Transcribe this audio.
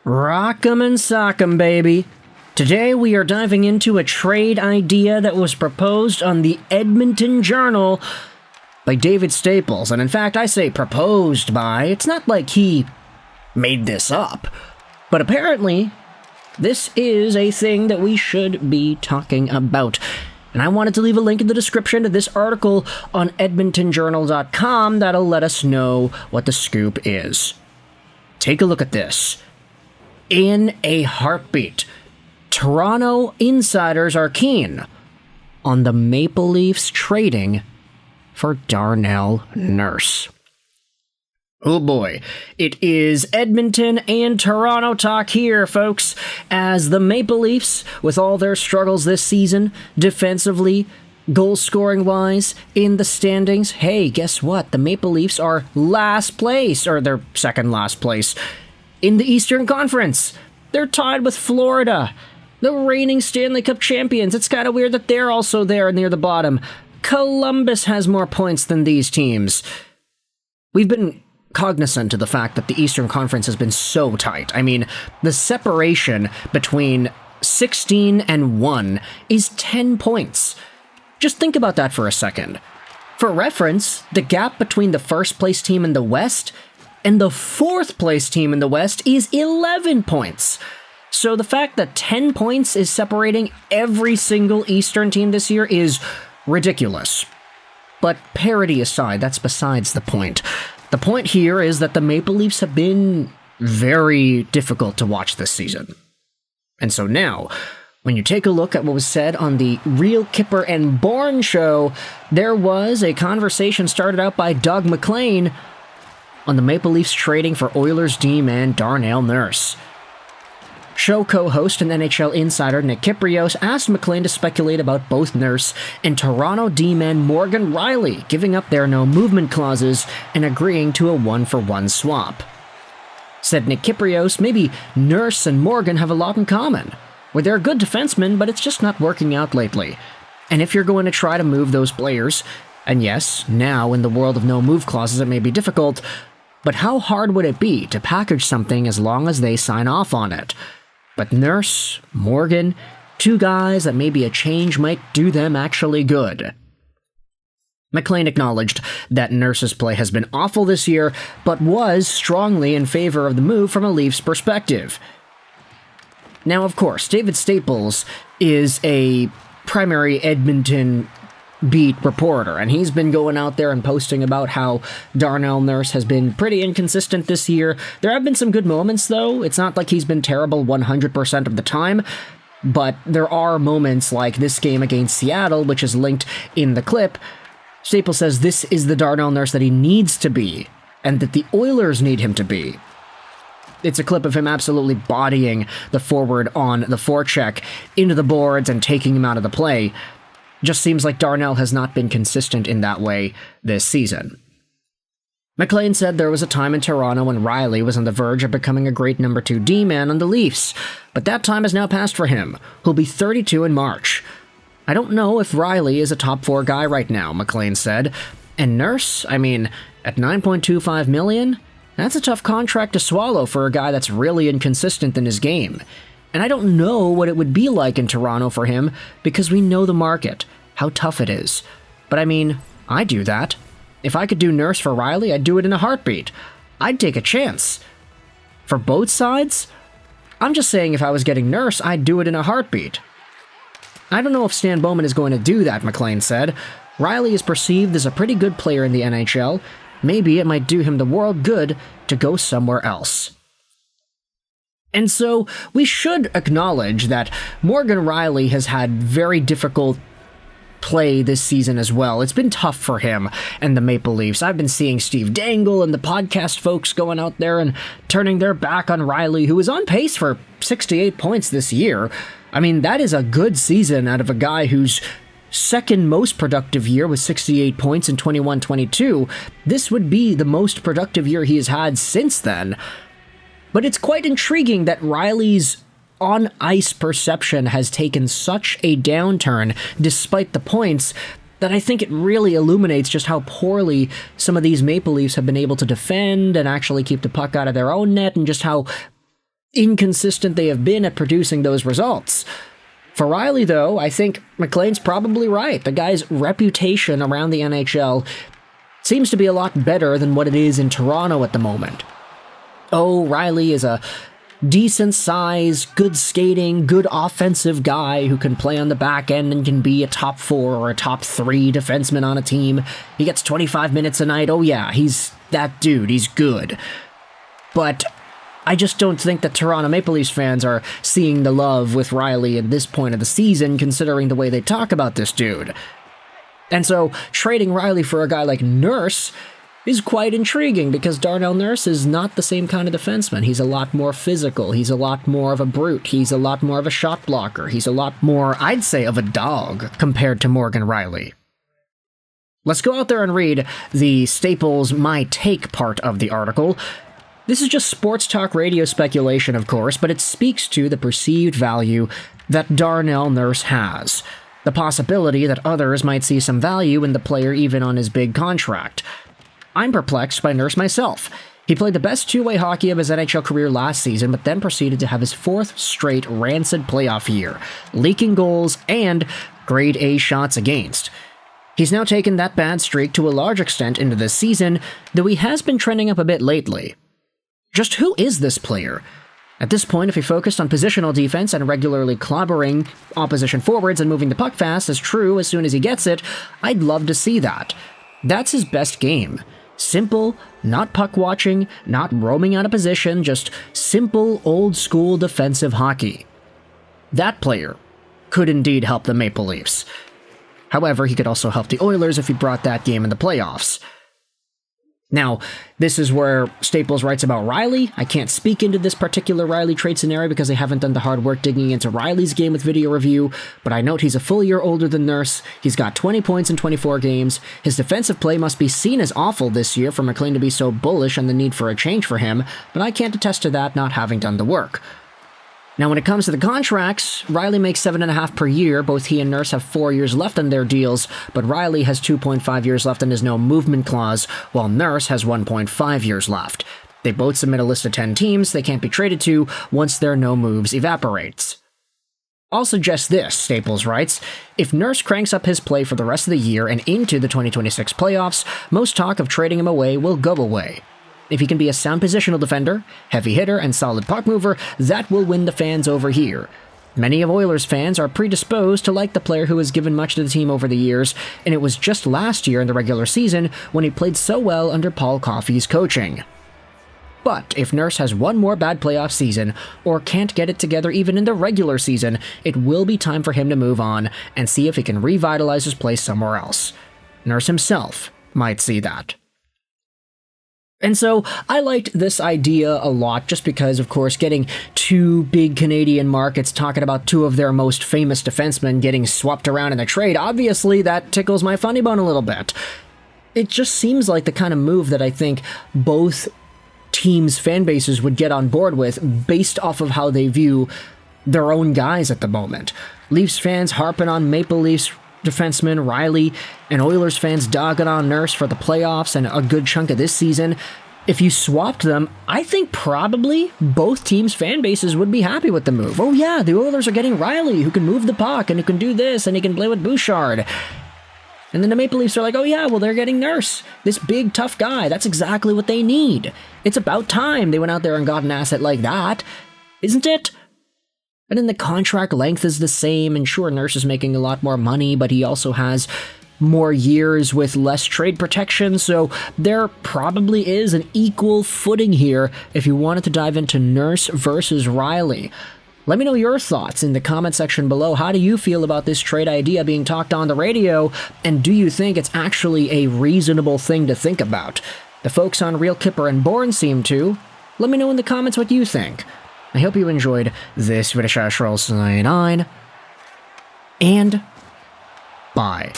Rock 'em and sock 'em, baby. Today we are diving into a trade idea that was proposed on the Edmonton Journal by David Staples. And in fact, I say proposed by. It's not like he made this up. But apparently, this is a thing that we should be talking about. And I wanted to leave a link in the description to this article on edmontonjournal.com that'll let us know what the scoop is. Take a look at this. In a heartbeat, Toronto insiders are keen on the Maple Leafs trading for Darnell Nurse. Oh boy, it is Edmonton and Toronto talk here, folks, as the Maple Leafs, with all their struggles this season, defensively, goal-scoring-wise, in the standings, hey, guess what? The Maple Leafs are last place, or they're second last place, in the Eastern Conference. They're tied with Florida, the reigning Stanley Cup champions. It's kind of weird that they're also there near the bottom. Columbus has more points than these teams. We've been cognizant of the fact that the Eastern Conference has been so tight. I mean, the separation between 16 and 1 is 10 points. Just think about that for a second. For reference, the gap between the first-place team in the West and the fourth-place team in the West is 11 points. So the fact that 10 points is separating every single Eastern team this year is ridiculous. But parity aside, that's besides the point. The point here is that the Maple Leafs have been very difficult to watch this season. And so now, when you take a look at what was said on the Real Kipper and Bourne show, there was a conversation started out by Doug MacLean on the Maple Leafs trading for Oilers D-man Darnell Nurse. Show co-host and NHL insider Nick Kypreos asked MacLean to speculate about both Nurse and Toronto D-man Morgan Rielly giving up their no-movement clauses and agreeing to a one-for-one swap. Said Nick Kypreos, maybe Nurse and Morgan have a lot in common, where they're good defensemen, but it's just not working out lately. And if you're going to try to move those players, and yes, now in the world of no-move clauses it may be difficult, but how hard would it be to package something as long as they sign off on it? But Nurse, Morgan, two guys that maybe a change might do them actually good. MacLean acknowledged that Nurse's play has been awful this year, but was strongly in favor of the move from a Leafs perspective. Now, of course, David Staples is a primary Edmonton beat reporter, and he's been going out there and posting about how Darnell Nurse has been pretty inconsistent this year. There have been some good moments, though. It's not like he's been terrible 100% of the time, but there are moments like this game against Seattle, which is linked in the clip. Staples says this is the Darnell Nurse that he needs to be, and that the Oilers need him to be. It's a clip of him absolutely bodying the forward on the forecheck into the boards and taking him out of the play. Just seems like Darnell has not been consistent in that way this season. MacLean said there was a time in Toronto when Rielly was on the verge of becoming a great number 2 D-man on the Leafs, but that time has now passed for him, who'll be 32 in March. I don't know if Rielly is a top 4 guy right now, MacLean said. And Nurse, I mean, at $9.25 million, that's a tough contract to swallow for a guy that's really inconsistent in his game. And I don't know what it would be like in Toronto for him, because we know the market, how tough it is. But I mean, I'd do that. If I could do Nurse for Rielly, I'd do it in a heartbeat. I'd take a chance. For both sides? I'm just saying if I was getting Nurse, I'd do it in a heartbeat. I don't know if Stan Bowman is going to do that, MacLean said. Rielly is perceived as a pretty good player in the NHL. Maybe it might do him the world good to go somewhere else. And so, we should acknowledge that Morgan Rielly has had very difficult play this season as well. It's been tough for him and the Maple Leafs. I've been seeing Steve Dangle and the podcast folks going out there and turning their back on Rielly, who is on pace for 68 points this year. I mean, that is a good season out of a guy whose second most productive year was 68 points in 21-22. This would be the most productive year he has had since then. But it's quite intriguing that Rielly's on-ice perception has taken such a downturn despite the points that I think it really illuminates just how poorly some of these Maple Leafs have been able to defend and actually keep the puck out of their own net, and just how inconsistent they have been at producing those results. For Rielly, though, I think McLean's probably right. The guy's reputation around the NHL seems to be a lot better than what it is in Toronto at the moment. Oh, Rielly is a decent size, good skating, good offensive guy who can play on the back end and can be a top 4 or a top 3 defenseman on a team. He gets 25 minutes a night. Oh yeah, he's that dude. He's good. But I just don't think that Toronto Maple Leafs fans are seeing the love with Rielly at this point of the season, considering the way they talk about this dude. And so, trading Rielly for a guy like Nurse is quite intriguing, because Darnell Nurse is not the same kind of defenseman. He's a lot more physical. He's a lot more of a brute. He's a lot more of a shot blocker. He's a lot more, I'd say, of a dog compared to Morgan Rielly. Let's go out there and read the Staples My Take part of the article. This is just sports talk radio speculation, of course, but it speaks to the perceived value that Darnell Nurse has. The possibility that others might see some value in the player even on his big contract. I'm perplexed by Nurse myself. He played the best two-way hockey of his NHL career last season, but then proceeded to have his 4th straight rancid playoff year, leaking goals and grade A shots against. He's now taken that bad streak to a large extent into this season, though he has been trending up a bit lately. Just who is this player? At this point, if he focused on positional defense and regularly clobbering opposition forwards and moving the puck fast as true as soon as he gets it, I'd love to see that. That's his best game. Simple, not puck watching, not roaming out of position, just simple, old-school defensive hockey. That player could indeed help the Maple Leafs. However, he could also help the Oilers if he brought that game in the playoffs. Now, this is where Staples writes about Rielly. I can't speak into this particular Rielly trade scenario because I haven't done the hard work digging into Rielly's game with video review, but I note he's a full year older than Nurse. He's got 20 points in 24 games. His defensive play must be seen as awful this year for McLean to be so bullish on the need for a change for him, but I can't attest to that, not having done the work. Now, when it comes to the contracts, Rielly makes $7.5 per year. Both he and Nurse have 4 years left on their deals, but Rielly has 2.5 years left on his no movement clause, while Nurse has 1.5 years left. They both submit a list of 10 teams they can't be traded to once their no moves evaporates. I'll suggest this, Staples writes. If Nurse cranks up his play for the rest of the year and into the 2026 playoffs, most talk of trading him away will go away. If he can be a sound positional defender, heavy hitter, and solid puck mover, that will win the fans over here. Many of Oilers fans are predisposed to like the player who has given much to the team over the years, and it was just last year in the regular season when he played so well under Paul Coffey's coaching. But if Nurse has one more bad playoff season, or can't get it together even in the regular season, it will be time for him to move on and see if he can revitalize his play somewhere else. Nurse himself might see that. And so, I liked this idea a lot just because, of course, getting two big Canadian markets talking about two of their most famous defensemen getting swapped around in the trade, obviously that tickles my funny bone a little bit. It just seems like the kind of move that I think both teams' fan bases would get on board with based off of how they view their own guys at the moment. Leafs fans harping on Maple Leafs defenseman Rielly, and Oilers fans dogging on Nurse for the playoffs and a good chunk of this season. If you swapped them, I think probably both teams' fan bases would be happy with the move. Oh yeah, the Oilers are getting Rielly, who can move the puck, and who can do this, and he can play with Bouchard. And then the Maple Leafs are like, oh yeah, well they're getting Nurse, this big tough guy. That's exactly what they need. It's about time they went out there and got an asset like that, isn't it? And then the contract length is the same, and sure, Nurse is making a lot more money, but he also has more years with less trade protection, so there probably is an equal footing here if you wanted to dive into Nurse versus Rielly. Let me know your thoughts in the comment section below. How do you feel about this trade idea being talked on the radio, and do you think it's actually a reasonable thing to think about? The folks on Real Kipper and Bourne seem to. Let me know in the comments what you think. I hope you enjoyed this video. 9, and bye.